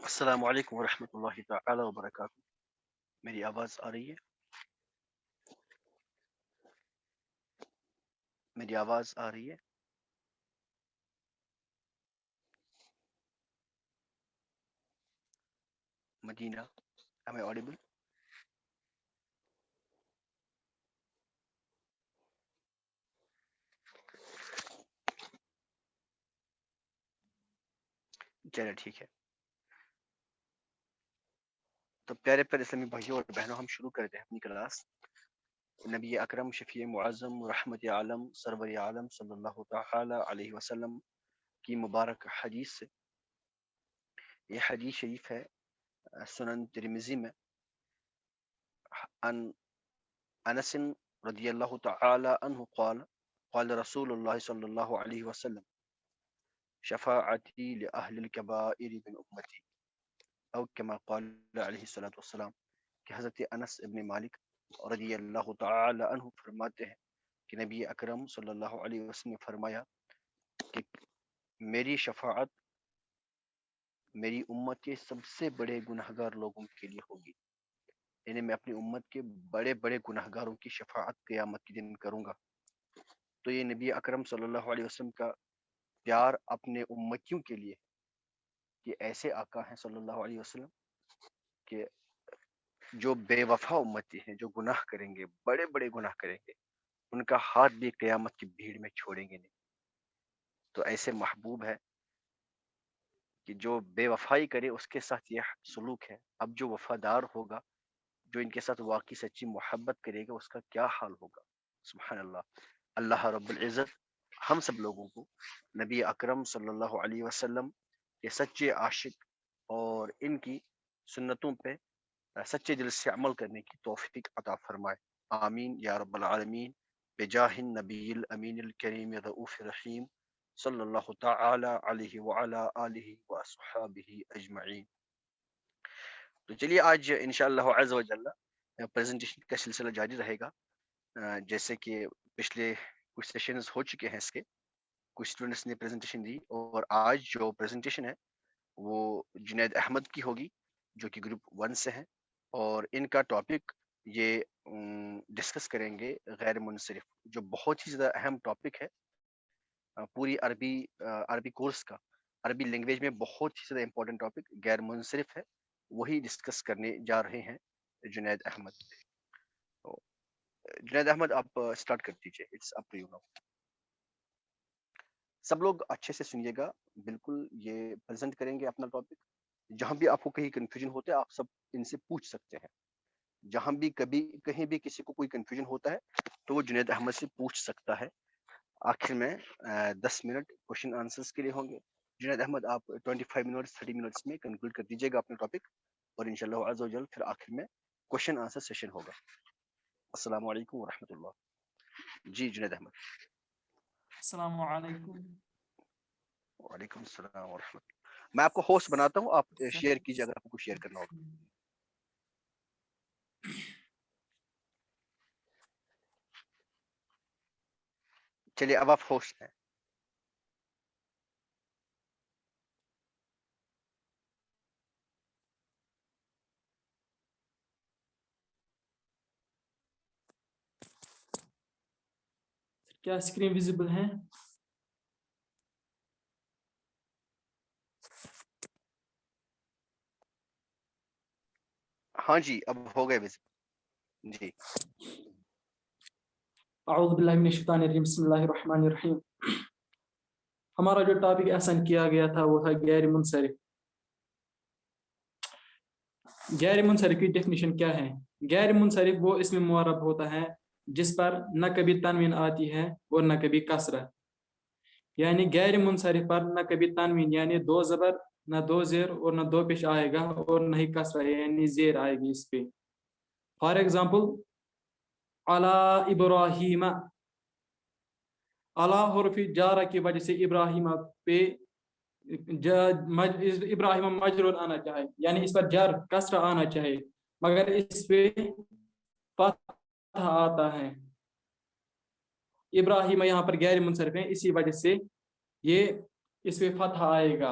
السلام علیکم ورحمۃ اللہ تعالی وبرکاتہ. میری آواز آ رہی ہے؟ میری آواز آ رہی ہے؟ مدینہ، am I audible? چلے ٹھیک ہے. تو پیارے پیارے اسلامی بھائیوں اور بہنوں، ہم شروع کرتے ہیں اپنی کلاس. نبی اکرم شفیع معظم رحمت عالم سرور عالم صلی اللہ تعالی علیہ وسلم کی مبارک حدیث سے. یہ حدیث شریف ہے سنن ترمذی میں. ان انس رضی اللہ تعالی عنہ قال قال رسول اللہ صلی اللہ علیہ وسلم شفاعتی لأہل الکبائر من امتی، او کما قال علیہ الصلوۃ والسلام، کہ حضرت انس ابن مالک رضی اللہ تعالی عنہ فرماتے ہیں کہ نبی اکرم صلی اللہ علیہ وسلم نے فرمایا کہ میری شفاعت میری امت کے سب سے بڑے گنہگار لوگوں کے لیے ہوگی. یعنی میں اپنی امت کے بڑے بڑے گنہگاروں کی شفاعت قیامت کے دن کروں گا. تو یہ نبی اکرم صلی اللہ علیہ وسلم کا پیار اپنے امتیوں کے لیے، کہ ایسے آقا ہیں صلی اللہ علیہ وسلم کہ جو بے وفا امتی ہیں، جو گناہ کریں گے، بڑے بڑے گناہ کریں گے، ان کا ہاتھ بھی قیامت کی بھیڑ میں چھوڑیں گے نہیں. تو ایسے محبوب ہے کہ جو بے وفائی کرے اس کے ساتھ یہ سلوک ہے. اب جو وفادار ہوگا، جو ان کے ساتھ واقعی سچی محبت کرے گا، اس کا کیا حال ہوگا. سبحان اللہ. اللہ رب العزت ہم سب لوگوں کو نبی اکرم صلی اللہ علیہ وسلم کے سچے عاشق اور ان کی سنتوں پہ سچے دل سے عمل کرنے کی توفیق عطا فرمائے. آمین یا رب العالمین. بجاہ النبی الامین الکریم رؤوف رحیم صلی اللہ تعالی علیہ وعلی آلہ واصحابہ اجمعین. تو چلیے آج انشاءاللہ عز وجل پریزنٹیشن کا سلسلہ جاری رہے گا. جیسے کہ پچھلے کچھ سیشنز ہو چکے ہیں اس کے، کچھ اسٹوڈنٹس نے پریزنٹیشن دی، اور آج جو پریزنٹیشن ہے وہ جنید احمد کی ہوگی جو کہ گروپ 1 سے ہیں، اور ان کا ٹاپک یہ ڈسکس کریں گے غیر منصرف، جو بہت ہی زیادہ اہم ٹاپک ہے پوری عربی کورس کا. عربی لینگویج میں بہت ہی زیادہ امپورٹنٹ ٹاپک غیر منصرف ہے، وہی ڈسکس کرنے جا رہے ہیں جنید احمد. تو جنید احمد آپ اسٹارٹ کر دیجیے. It's up to you now. سب لوگ اچھے سے سنیے گا، بالکل یہ پریزنٹ کریں گے اپنا ٹاپک. جہاں بھی آپ کو کہیں کنفیوژن ہوتا ہے آپ سب ان سے پوچھ سکتے ہیں. جہاں بھی کبھی کہیں بھی کسی کو کوئی کنفیوژن ہوتا ہے تو وہ جنید احمد سے پوچھ سکتا ہے. آخر میں 10 منٹ کوشچن آنسرز کے لیے ہوں گے. جنید احمد آپ 25 منٹس 30 منٹس میں کنکلوڈ کر دیجیے گا اپنا ٹاپک، اور انشاءاللہ عز و جل پھر آخر میں کوشچن آنسر سیشن ہوگا. السلام علیکم ورحمۃ اللہ. جی جنید احمد. السلام علیکم. وعلیکم السلام ورحمۃ اللہ. میں آپ کو ہوسٹ بناتا ہوں، آپ شیئر کیجیے اگر آپ کو شیئر کرنا ہوگا. چلیے اب آپ ہوسٹ ہیں. کیا اسکرین ویزیبل ہے؟ ہاں جی اب ہو گئے جی. اعوذ باللہ من الشیطان الرجیم. بسم اللہ الرحمن الرحیم. ہمارا جو ٹاپک آسان کیا گیا تھا وہ تھا غیر منصرف. غیر منصرف کی ڈیفینیشن کیا ہے؟ غیر منصرف وہ اسم معرب ہوتا ہے جس پر نہ کبھی تنوین آتی ہے اور نہ کبھی کسرہ. یعنی غیر منصرف پر نہ کبھی تنوین یعنی 2 زبر، نہ 2 زیر اور نہ 2 پیش آئے گا، اور نہ ہی کسرہ یعنی زیر آئے گی اس پہ. فار ایگزامپل علی ابراہیم، علی حرف جارہ کی وجہ سے ابراہیم پہ ابراہیم مجرور آنا چاہے، یعنی اس پر جر کسرہ آنا چاہے، مگر اس پہ فتح آتا ہے. ابراہیم یہاں پر غیر منصرف ہے، اسی وجہ سے یہ اس پہ فتح آئے گا.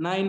9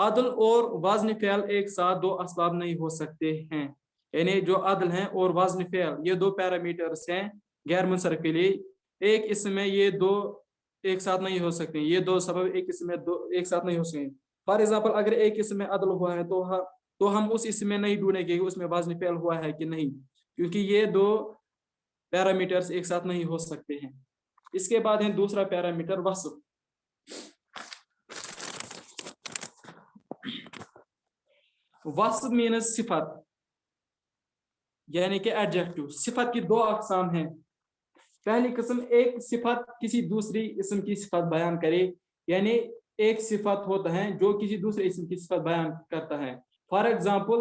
عدل اور وزن فعل ایک ساتھ دو اسباب نہیں ہو سکتے ہیں، یعنی جو عدل ہیں اور وزن فعل یہ دو پیرامیٹرز ہیں غیر منصرف کے لیے، ایک اس میں یہ دو ایک ساتھ نہیں ہو سکتے، یہ دو سبب ایک اس میں دو ایک ساتھ نہیں ہو سکتے۔ فار ایگزامپل اگر ایک اس میں عدل ہوا ہے تو ہم اس اس میں نہیں ڈھونڈیں گے اس میں وزن فعل ہوا ہے کہ نہیں، کیونکہ یہ دو پیرامیٹرز ایک ساتھ نہیں ہو سکتے ہیں۔ اس کے بعد ہے دوسرا پیرامیٹر وصف۔ وصف مینز صفت، یعنی کہ ایڈجیکٹو۔ صفت کی دو اقسام ہیں۔ پہلی قسم ایک صفت کسی دوسری اسم کی صفت بیان کرے، یعنی ایک صفت ہوتا ہے جو کسی دوسرے اسم کی صفت بیان کرتا ہے۔ فار ایگزامپل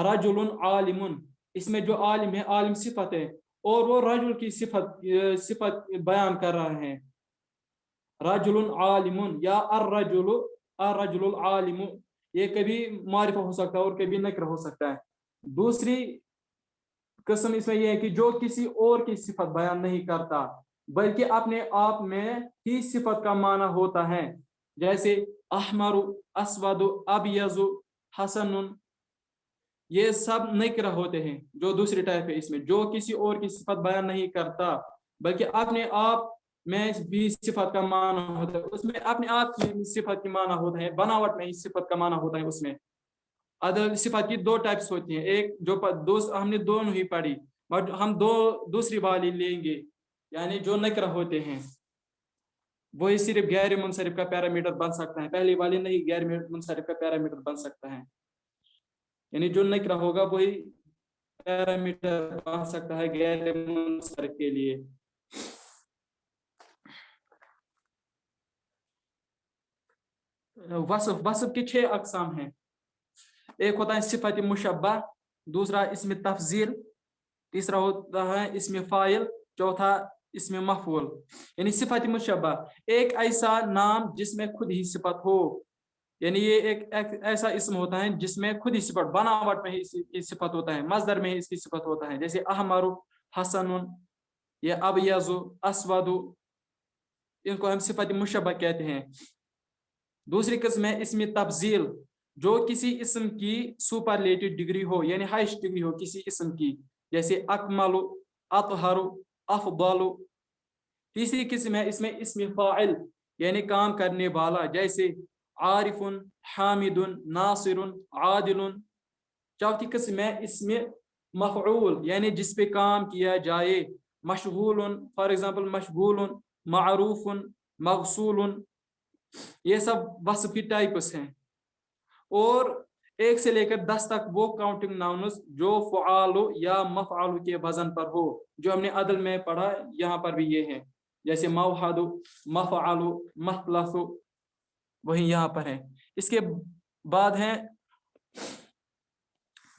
رجل عالم، اس میں جو عالم ہے عالم صفت ہے اور وہ رجل کی صفت بیان کر رہا ہے، رجل عالم یا الرجل العالم، یہ کبھی معرفہ ہو سکتا ہے اور کبھی نکرہ ہو سکتا ہے۔ دوسری قسم اس میں یہ ہے کہ جو کسی اور کی صفت بیان نہیں کرتا بلکہ اپنے آپ میں ہی صفت کا معنی ہوتا ہے، جیسے احمر، اسود، ابیض، حسن، یہ سب نکرہ ہوتے ہیں۔ جو دوسری ٹائپ ہے اس میں جو کسی اور کی صفت بیان نہیں کرتا بلکہ اپنے آپ میں بھی صفت کا معنی ہوتا ہے، اس میں اپنے آپ کی صفت کی معنی ہوتا ہے، بناوٹ میں ہی صفت کا معنی ہوتا ہے۔ اس میں عدل صفت کی دو ٹائپس ہوتی ہیں، ایک جو ہم نے دونوں ہی پڑھی، بٹ ہم دوسری والی لیں گے، یعنی جو نکرہ ہوتے ہیں وہی صرف غیر منصرف کا پیرامیٹر بن سکتا ہے، پہلی والی نہیں غیر منصرف کا پیرامیٹر بن سکتا ہے، یعنی جو نکرہ ہوگا وہی پیرامیٹر بن سکتا ہے غیر منصرف کے لیے۔ وصف کی 6 اقسام ہیں۔ ایک ہوتا ہے صفت مشبہ، دوسرا اسم تفضیل، تیسرا ہوتا ہے اسم فاعل، چوتھا اسم مفعول۔ یعنی صفت مشبہ ایک ایسا نام جس میں خود ہی صفت ہو، یعنی یہ ایک ایسا اسم ہوتا ہے جس میں خود ہی صفت بناوٹ میں ہی اس کی صفت ہوتا ہے، مصدر میں ہی اس کی صفت ہوتا ہے، جیسے احمر، حسن یا ابیض، اسود، ان کو ہم صفت مشبہ کہتے ہیں۔ دوسری قسم ہے اسم تفضیل، جو کسی اسم کی سپرلیٹو ڈگری ہو، یعنی ہائیسٹ ڈگری ہو کسی اسم کی، جیسے اکمل، اطہر، افضل۔ تیسری قسم ہے اس میں اسم فاعل، یعنی کام کرنے والا، جیسے عارف، حامد، ناصر، عادل۔ چوتھی قسم ہے اسم مفعول، یعنی جس پہ کام کیا جائے، مشغول، فار ایگزامپل مشغول، معروف، مغسول۔ یہ سب وصف کی ٹائپس ہیں۔ اور 1 سے لے کر 10 تک وہ کاؤنٹنگ ناؤنز جو فعال یا مفعول کے وزن پر ہو، جو ہم نے عدل میں پڑھا یہاں پر بھی یہ ہے، جیسے موحد، مفعل، مخلص، وہی یہاں پر ہے۔ اس کے بعد ہے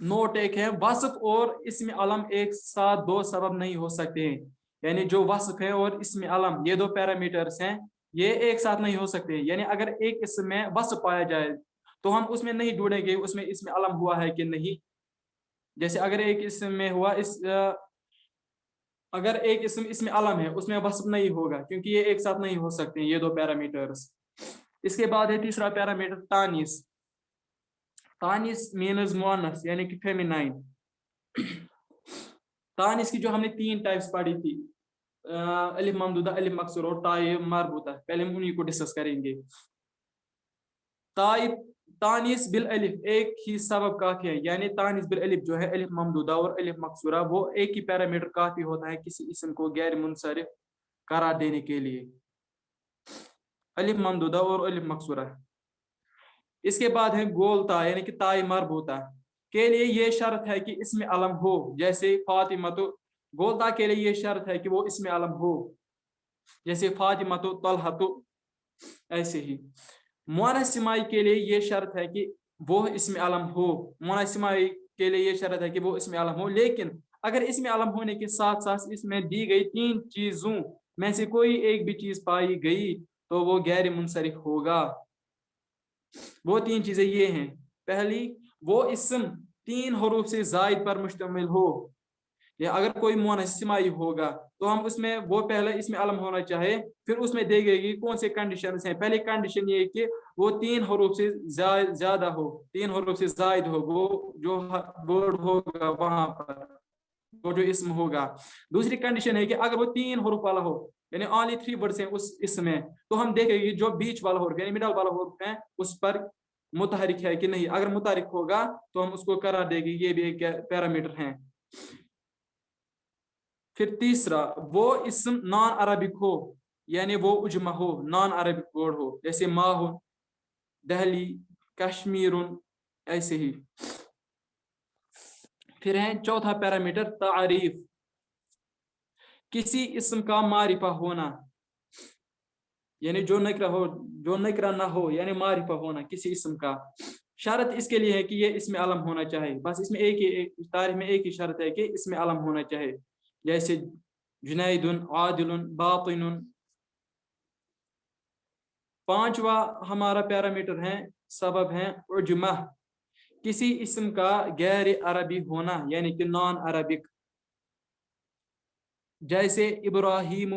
نوٹ ایک ہے، وصف اور اسم علم ایک ساتھ دو سبب نہیں ہو سکتے ہیں، یعنی جو وصف ہے اور اسم علم یہ دو پیرامیٹرز ہیں، یہ ایک ساتھ نہیں ہو سکتے، یعنی اگر ایک اسم میں وصف پایا جائے تو ہم اس میں نہیں ڈھونڈیں گے اس میں اسم علم ہوا ہے کہ نہیں، جیسے اگر ایک اسم میں ہوا اگر ایک اسم علم ہے اس میں وصف نہیں ہوگا کیونکہ یہ ایک ساتھ نہیں ہو سکتے ہیں یہ دو پیرامیٹرز۔ اس کے بعد ہے تیسرا پیرامیٹر تانیث۔ تانیث مینز مؤنث، یعنی کہ فیمینائن۔ تانیث کی جو ہم نے 3 ٹائپس پڑھی تھی، الف ممدودہ، الف مکسور اور تاء مربوطہ، پہلے ہم انہیں کو ڈسکس کریں گے۔ تانیث بالالف ایک ہی سبب کافی ہے، یعنی تانیث بالالف جو ہے الف ممدودہ اور الف مکسورہ، وہ ایک ہی پیرامیٹر کافی ہوتا ہے کسی اسم کو غیر منصرف قرار دینے کے لیے، الف ممدودہ اور الف مکسورہ۔ اس کے بعد ہے گول تا، یعنی کہ تاء مربوطہ کے لیے یہ شرط ہے کہ اسم علم ہو، جیسے فاطمہ، گول تا کے لیے یہ شرط ہے کہ وہ اسم علم ہو، جیسے فاطمہ، طلحہ، ایسے ہی۔ مؤنث سمائی کے لیے یہ شرط ہے کہ وہ اسم علم ہو، مؤنث سمائی کے لیے یہ شرط ہے کہ وہ اسم علم ہو، لیکن اگر اسم علم ہونے کے ساتھ ساتھ اس میں دی گئی 3 چیزوں میں سے کوئی ایک بھی چیز پائی گئی تو وہ غیر منصرف ہوگا۔ وہ 3 چیزیں یہ ہیں، پہلی وہ اسم 3 حروف سے زائد پر مشتمل ہو، یا اگر کوئی مؤنث اسمائی ہوگا تو ہم اس میں وہ پہلے اس میں علم ہونا چاہے، پھر اس میں دیکھے گی کون سے کنڈیشنز ہیں. پہلی کنڈیشن یہ ہے کہ وہ 3 حروف سے زیادہ ہو، 3 حروف سے زائد ہو وہ جو ورڈ ہوگا وہاں پر، وہ جو اسم ہوگا. دوسری کنڈیشن ہے کہ اگر وہ 3 حروف والا ہو، یعنی only 3 words ہیں اس اسم میں، تو ہم دیکھیں گے جو بیچ والا حرف یعنی مڈل والا حرف ہے اس پر متحرک ہے کہ نہیں. اگر متحرک ہوگا تو ہم اس کو قرار دے گی یہ بھی ایک پیرامیٹر ہیں. پھر تیسرا، وہ اسم نان عربک ہو، یعنی وہ اجمہ ہو، نان عربک ورڈ ہو، جیسے ماہ، دہلی، کشمیر، ایسے ہی. پھر ہے چوتھا پیرامیٹر تعریف، کسی اسم کا معرفہ ہونا، یعنی جو نکرہ نہ ہو، یعنی معرفہ ہونا کسی اسم کا. شرط اس کے لیے ہے کہ یہ اسم علم ہونا چاہیے. بس اس میں تعریف میں ایک ہی شرط ہے کہ اسم علم ہونا چاہیے، جیسے جنید، عادل، باطن. پانچواں ہمارا پیرامیٹر ہے سبب ہے عجمہ، کسی اسم کا غیر عربی ہونا یعنی کہ نان عربک، جیسے ابراہیم،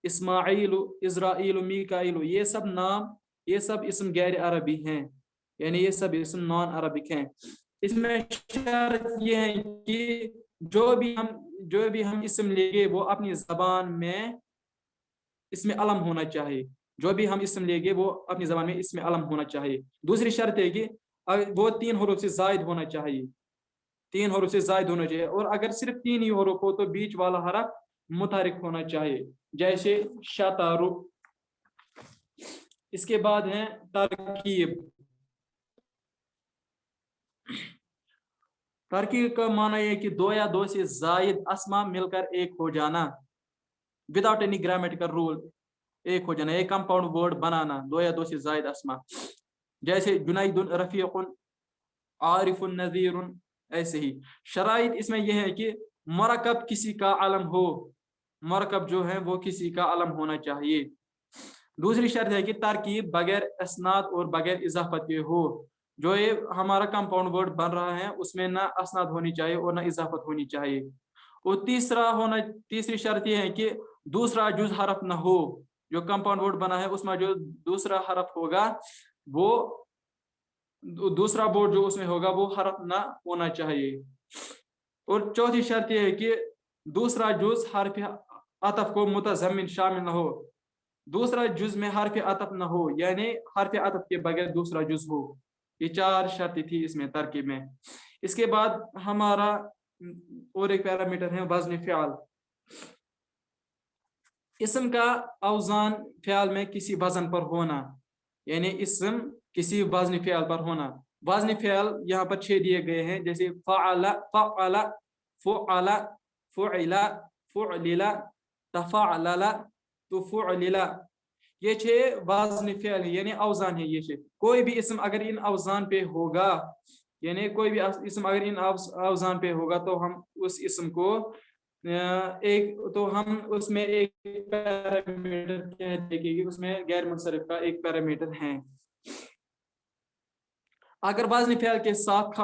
اسماعیل، اسرائیل، میکائیل. یہ سب نام، یہ سب اسم غیر عربی ہیں، یعنی یہ سب اسم نان عربک ہیں. اس میں شرط یہ ہے کہ جو بھی ہم اسم لیں گے وہ اپنی زبان میں اس میں علم ہونا چاہیے. جو بھی ہم اسم لیں گے وہ اپنی زبان میں اس میں علم ہونا چاہیے. دوسری شرط ہے کہ وہ 3 حروف سے زائد ہونا چاہیے، 3 حروف سے زائد ہونا چاہیے. اور اگر صرف 3 ہی حروف ہو تو بیچ والا حرف متحرک ہونا چاہیے، جیسے شطر. اس کے بعد ہیں ترکیب. ترکیب کا معنی ہے کہ 2 یا 2 سے زائد اسما مل کر ایک ہو جانا، وداؤٹ اینی گرامیٹیکل رول ایک ہو جانا، ایک کمپاؤنڈ ورڈ بنانا 2 یا 2 سے زائد اسما، جیسے جنید، رفیق، عارف، نذیر. ایسے ہی شرائط اس میں یہ ہے کہ مرکب کسی کا علم ہو، مرکب جو ہے وہ کسی کا علم ہونا چاہیے. دوسری شرط ہے کہ ترکیب بغیر اسناد اور بغیر اضافت کے ہو. جو یہ ہمارا کمپاؤنڈ ورڈ بن رہا ہے اس میں نہ اسناد ہونی چاہیے اور نہ اضافت ہونی چاہیے. اور تیسری شرط یہ ہے کہ دوسرا جز حرف نہ ہو. جو کمپاؤنڈ ورڈ بنا ہے اس میں جو دوسرا حرف ہوگا وہ دوسرا بورڈ جو اس میں ہوگا وہ حرف نہ ہونا چاہیے. اور چوتھی شرط یہ ہے کہ دوسرا جز حرف عطف کو متضمن شامل نہ ہو. دوسرا جز میں حرف عطف نہ ہو، یعنی حرف عطف کے بغیر دوسرا جز ہو. یہ 4 شرطیں تھی اس میں ترکیب میں. اس کے بعد ہمارا اور ایک پیرامیٹر ہے وزن فعل. اسم کا اوزان فعل میں کسی وزن پر ہونا، یعنی اسم کسی وزن فعل پر ہونا. وزن فعل یہاں پر 6 دیے گئے ہیں، جیسے فعل، فعل، فعل، فعل، فعلل، تفعلل، تفعلل. یہ 6 وزن فعل یعنی اوزان ہے. یہ 6 کوئی بھی اسم اگر ان اوزان پہ ہوگا، یعنی کوئی بھی اسم اگر ان اوزان پہ ہوگا تو ہم اس اسم کو ہم اس میں ایک پیرامیٹر کہتے ہیں کہ اس میں غیر منصرف کا ایک پیرامیٹر ہے. اگر وزن فعل کے ساتھ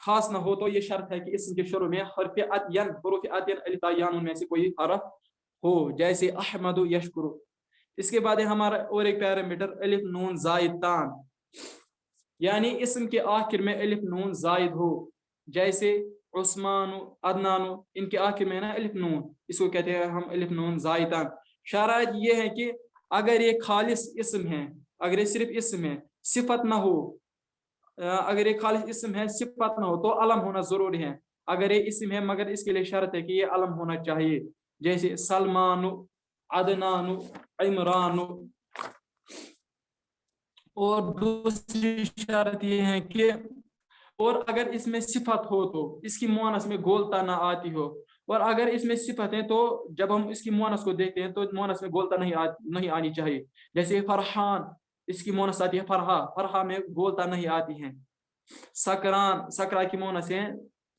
خاص نہ ہو تو یہ شرط ہے کہ اسم کے شروع میں حرف عطین، حروف عطین الف تا یا نون میں سے کوئی حرف ہو، جیسے احمد، یشکر. اس کے بعد ہے ہمارا اور ایک پیرامیٹر الف نون زائد تان، یعنی اسم کے آخر میں الف نون زائد ہو، جیسے عثمان، عدنان. ان کے آخر میں نا الف نون، اس کو کہتے ہیں ہم الف نون زائدان. شرائط یہ ہے کہ اگر یہ خالص اسم ہے، اگر یہ صرف اسم ہے، صفت نہ ہو. اگر یہ خالص اسم ہے صفت نہ ہو تو علم ہونا ضروری ہے. اگر یہ اسم ہے مگر اس کے لیے شرط ہے کہ یہ علم ہونا چاہیے، جیسے سلمان، عدنان، عمران. اور دوسری شرط یہ ہے کہ اور اگر اس میں صفت ہو تو اس کی مؤنث میں گولتا نہ آتی ہو. اور اگر اس میں صفت ہے تو جب ہم اس کی مؤنث کو دیکھتے ہیں تو مؤنث میں گولتا نہیں آنی چاہیے. جیسے فرحان، اس کی مؤنث آتی ہے فرحا، فرحا میں گولتا نہیں آتی ہے. سکران، سکرا کی مؤنث ہے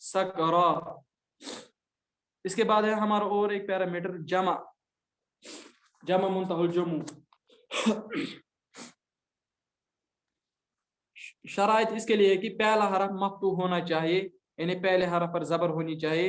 سکرا. اس کے بعد ہے ہمارا اور ایک پیرامیٹر جمع، جمع منتہی الجموع. شرائط اس کے لیے کہ پہلا حرف مفتوح ہونا چاہیے، یعنی پہلے حرف پر زبر ہونی چاہیے،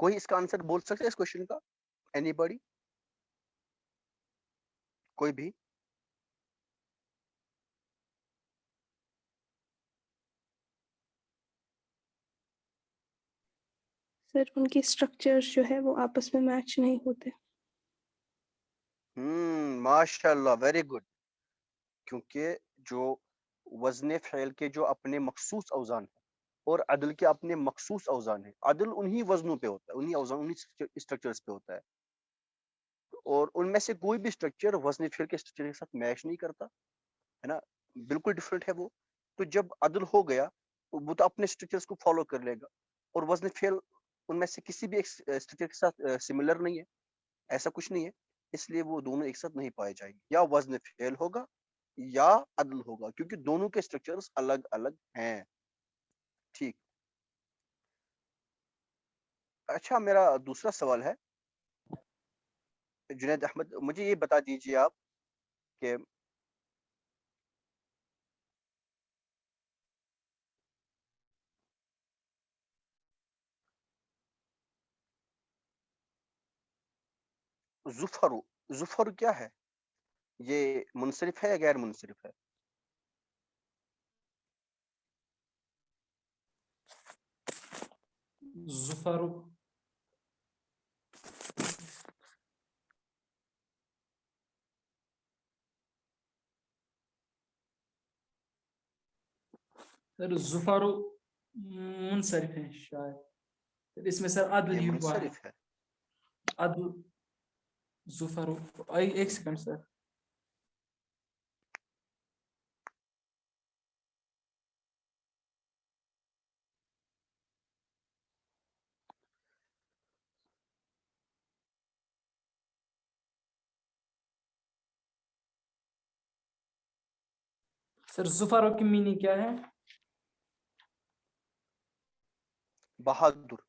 کوئی اس کا آنسر بول سکتا ہے اس کوشچن کا؟ Any body? کوئی بھی؟ سر ان کی اسٹرکچرز جو ہے وہ آپس میں میچ نہیں ہوتے. ماشاء اللہ، ویری گڈ. کیونکہ جو وزن فعل کے جو اپنے مخصوص اوزان ہیں اور عدل کے اپنے مخصوص اوزان ہیں. عدل انہی وزنوں پہ ہوتا ہے، انہی اوزان، انہی اسٹرکچرز پہ ہوتا ہے، اور ان میں سے کوئی بھی اسٹرکچر وزن فعل کے اسٹرکچر کے ساتھ میچ نہیں کرتا ہے نا، بالکل ڈفرینٹ ہے وہ. تو جب عدل ہو گیا وہ تو اپنے اسٹرکچرز کو فالو کر لے گا، اور وزن فعل ان میں سے کسی بھی ایک اسٹرکچر کے ساتھ سملر نہیں ہے، ایسا کچھ نہیں ہے. اس لیے وہ دونوں ایک ساتھ نہیں پائے جائیں گے. یا وزن فعل ہوگا یا عدل ہوگا، کیونکہ دونوں کے اسٹرکچرز الگ الگ ہیں. ٹھیک. اچھا، میرا دوسرا سوال ہے جنید احمد، مجھے یہ بتا دیجیے آپ کہ ظفر کیا ہے؟ یہ منصرف ہے یا غیر منصرف ہے؟ ظفر سر ظفر منصرف ہے شاید، اس میں سر عدل یہ ہی ہوا ہے. منصرف ہے. عدل ظفر. ایک سیکنڈ سر. سر ظفر کی میننگ کیا ہے؟ بہادر.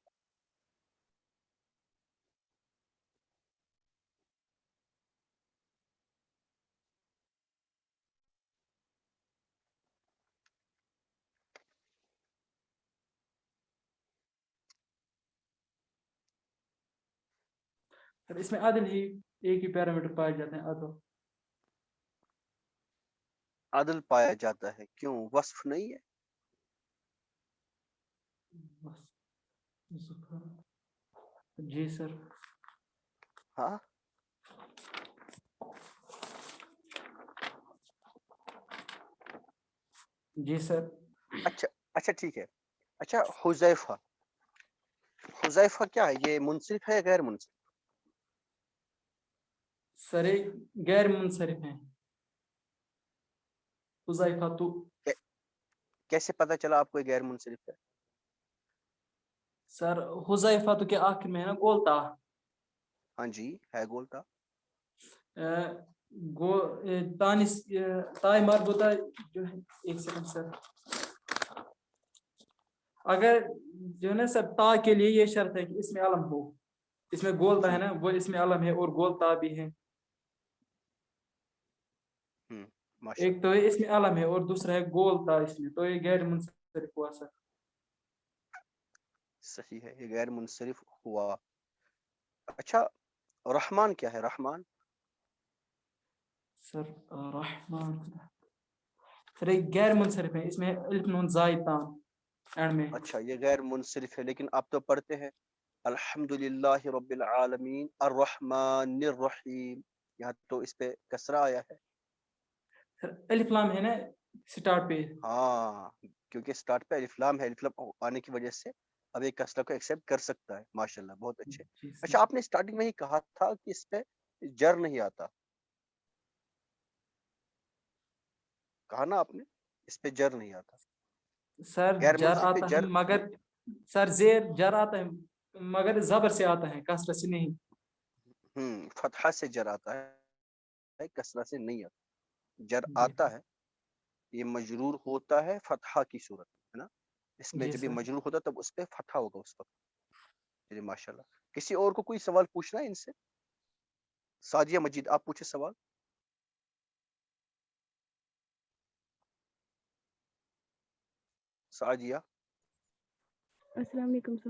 سر اس میں عدل ہی ایک ہی پیرامیٹر پائے جاتے ہیں، عدل. عدل پایا جاتا ہے، کیوں؟ وصف نہیں ہے؟ ظفر. جی سر. ہاں. جی سر. اچھا اچھا ٹھیک ہے. اچھا، حذیفہ کیا ہے؟ یہ منصرف ہے یا غیر منصرف؟ سر غیر منصرف ہیں حذیفہ تو. کیسے پتا چلا آپ کو یہ غیر منصرف ہے؟ سر حذیفہ تو کے آخر میں ہے نا گولتا. ہاں جی، ہے گولتا. گو تانس تائے مربوطہ جو ہے. ایک سیکنڈ سر. اگر جو ہے نا سر تا کے لیے یہ شرط ہے کہ اس میں علم ہو. اس میں گولتا ہے نا، وہ اس میں علم ہے اور گولتا بھی ہے. ماشاء ایک تو اس میں علم ہے اور دوسرا ہے گولتا اس میں، تو یہ غیر منصرف ہوا سر. صحیح ہے، یہ غیر منصرف ہوا. اچھا، رحمان کیا ہے؟ رحمان سر رحمان سر ایک غیر منصرف ہے، اس میں الف نون زائد تام اینڈ میں. اچھا، یہ غیر منصرف ہے، لیکن آپ تو پڑھتے ہیں الحمد للہ رب العالمین الرحمن الرحیم، یہاں تو اس پہ کسرہ آیا ہے. سر الف لام ہے نا سٹارٹ پہ. ہاں، کیونکہ سٹارٹ پہ الف لام ہے، الف لام آنے کی وجہ سے اب ایک کسرہ کو ایکسیپٹ کر سکتا ہے. ماشاءاللہ، بہت اچھے. جی سر. اچھا، آپ نے سٹارٹنگ میں ہی کہا تھا کہ اس پہ جر نہیں آتا، کہا نا آپ نے اس پہ جر نہیں آتا. سر غیر جر منصرف پہ آتا ہے جر مگر سر زیر جر آتا ہے مگر زبر سے آتا ہے، کسرہ سے نہیں. فتحہ سے جر آتا ہے، کسرہ سے نہیں آتا. جر جی آتا ہے، یہ مجرور ہوتا ہے فتحہ کی صورت ہے نا. اس میں جی جب یہ سر. مجرور ہوتا تب اس پہ فتحہ ہوگا اس وقت. چلیے ماشاءاللہ. کسی اور کو کوئی سوال پوچھنا ہے ان سے؟ سعدیہ مجید، آپ پوچھے سوال. سعدیہ. السلام علیکم سر.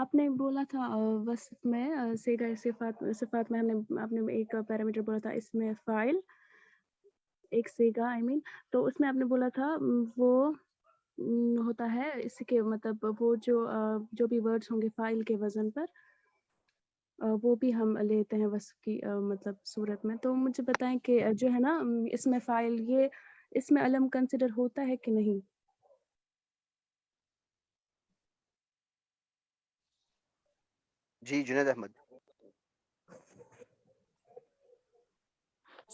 آپ نے بولا تھا وصف میں صیغہ صفات میں آپ نے ایک پیرامیٹر بولا تھا اس میں فاعل ایک صیغہ آئی مین، تو اس میں آپ نے بولا تھا وہ ہوتا ہے اس کے مطلب وہ جو بھی ورڈز ہوں گے فاعل کے وزن پر وہ بھی ہم لیتے ہیں وصف کی مطلب صورت میں. تو مجھے بتائیں کہ جو ہے نا اس میں فاعل یہ اس میں علم کنسیڈر ہوتا ہے کہ نہیں؟ جی جنید احمد.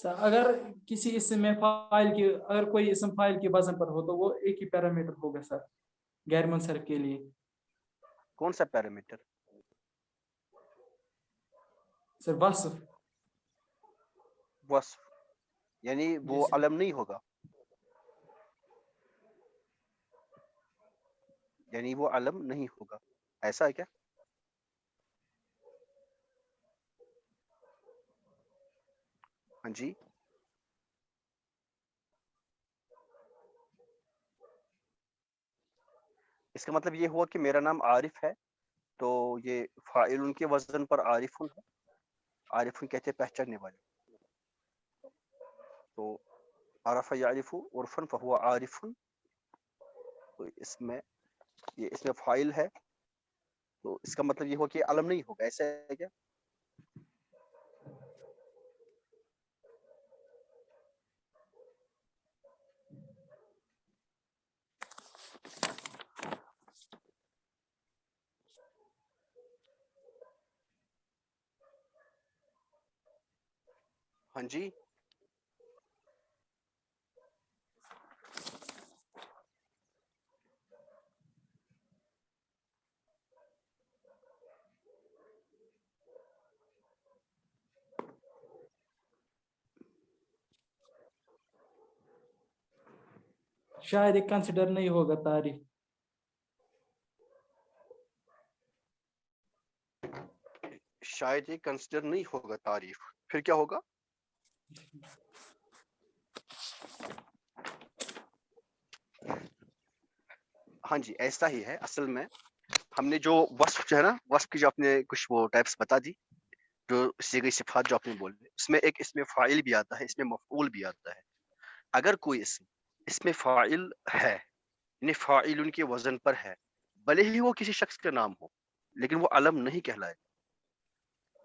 اگر کسی اسم میں فاعل کی اگر کوئی اسم فاعل کے وزن پر ہو تو وہ ایک ہی پیرامیٹر ہوگا سر غیر منصرف کے لیے. کون سا پیرامیٹر؟ سر وصف. وصف یعنی وہ علم نہیں ہوگا، یعنی وہ علم نہیں ہوگا، ایسا ہے کیا؟ ہاں جی. اس کا مطلب یہ ہوا کہ میرا نام عارف ہے تو یہ فاعل کے وزن پر عارفن ہے. عارفن کہتے ہیں پہچاننے والے. تو عرف یعرف عرفن فہو عارفن، تو اس میں فاعل ہے تو اس کا مطلب یہ ہوا کہ علم نہیں ہوگا، ایسا ہے کیا؟ ہاں جی. شاید ایک کنسیڈر نہیں ہوگا تعریف. شاید یہ کنسیڈر نہیں ہوگا تعریف، پھر کیا ہوگا؟ ہاں جی ایسا ہی ہے. اصل میں ہم نے جو وصف جو ہے نا، وصف کی جو آپ نے کچھ وہ ٹائپس بتا دی، جو صیغہ صفات جو آپ نے بولے، اس میں ایک اس میں فاعل بھی آتا ہے، اس میں مفعول بھی آتا ہے. اگر کوئی اس میں فاعل ہے یعنی فاعل ان کے وزن پر ہے، بھلے ہی وہ کسی شخص کا نام ہو لیکن وہ علم نہیں کہلائے،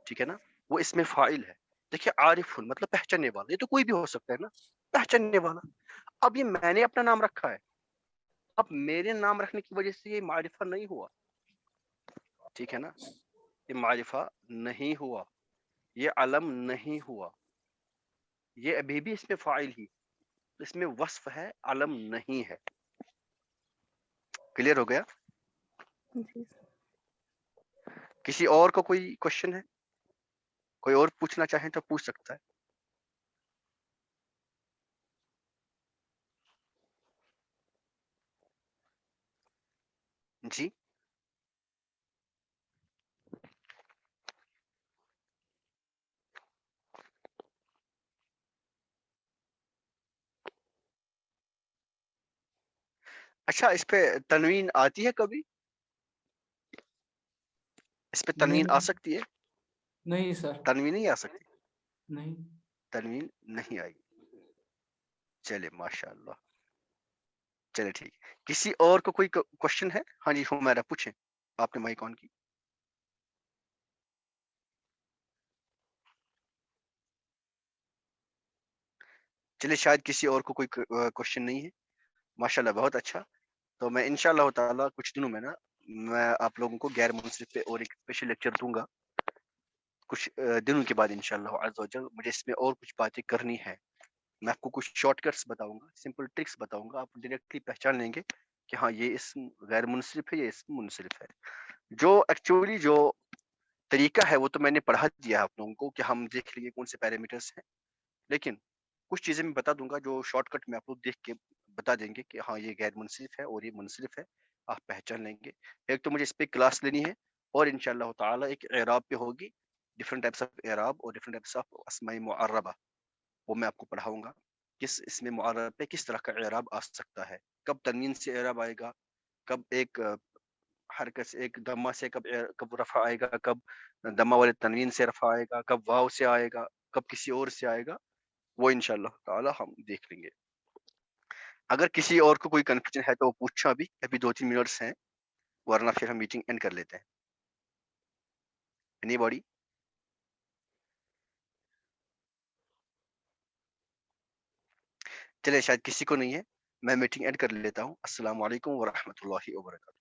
ٹھیک ہے نا، وہ اس میں فاعل ہے. دیکھیے عارف مطلب پہچاننے والا، یہ تو کوئی بھی ہو سکتا ہے نا، پہچاننے والا. اب یہ میں نے اپنا نام رکھا ہے، اب میرے نام رکھنے کی وجہ سے یہ معرفہ نہیں ہوا، ٹھیک ہے نا، یہ معرفہ نہیں ہوا، یہ علم نہیں ہوا، یہ ابھی بھی اس میں فاعل ہی، اس میں وصف ہے، علم نہیں ہے. کلیئر ہو گیا؟ جی کسی اور کو کوئی کوشچن ہے؟ کوئی اور پوچھنا چاہیں تو پوچھ سکتا ہے. جی اچھا، اس پہ تنوین آتی ہے کبھی؟ اس پہ تنوین آ سکتی ہے؟ نہیں سر. تنوین نہیں آ سکتی، نہیں. تنوین نہیں آئی. چلے ماشاء اللہ، چلے ٹھیک. کسی اور کو کوئی کوشچن ہے؟ ہاں جی حمیرہ پوچھیں، آپ نے مائک آن کی. چلے شاید کسی اور کو کوئی کوشچن نہیں ہے. ماشاءاللہ بہت اچھا. تو میں انشاءاللہ تعالی کچھ دنوں میں نا میں آپ لوگوں کو غیر منصرف پہ اور ایک اسپیشل لیکچر دوں گا کچھ دنوں کے بعد انشاءاللہ عز و جل. مجھے اس میں اور کچھ باتیں کرنی ہے. میں آپ کو کچھ شارٹ کٹس بتاؤں گا، سمپل ٹرکس بتاؤں گا، آپ ڈائریکٹلی پہچان لیں گے کہ ہاں یہ اسم غیر منصرف ہے، یہ اسم منصرف ہے. جو ایکچولی جو طریقہ ہے وہ تو میں نے پڑھا دیا ہے آپ لوگوں کو کہ ہم دیکھ لیے کون سے پیرامیٹرس ہیں، لیکن کچھ چیزیں میں بتا دوں گا جو شارٹ کٹ میں آپ لوگ دیکھ کے بتا دیں گے کہ ہاں یہ غیر منصرف ہے اور یہ منصرف ہے، آپ پہچان لیں گے. ایک تو مجھے اس پہ کلاس لینی ہے اور انشاءاللہ تعالی ایک اعراب پہ ہوگی، ڈفرنٹ ٹائپس آف اعراب اور ڈفرنٹ ٹائپس آف اسماء معربہ، وہ میں آپ کو پڑھاؤں گا. کس اسم معرب پہ کس طرح کا اعراب آ سکتا ہے، کب تنوین سے اعراب آئے گا، کب ایک حرکت سے ایک دمہ سے کب رفع آئے گا، کب دمہ والے تنوین سے رفع آئے گا، کب واو سے آئے گا، کب کسی اور سے آئے گا، وہ انشاءاللہ تعالی ہم دیکھ لیں گے۔ اگر کسی اور کو کوئی کنفیوژن ہے تو وہ پوچھا بھی، ابھی 2-3 منٹس ہیں، ورنہ پھر ہم میٹنگ اینڈ کر لیتے ہیں۔ Any body? چلے شاید کسی کو نہیں ہے، میں میٹنگ اینڈ کر لیتا ہوں۔ السلام علیکم ورحمۃ اللہ وبرکاتہ۔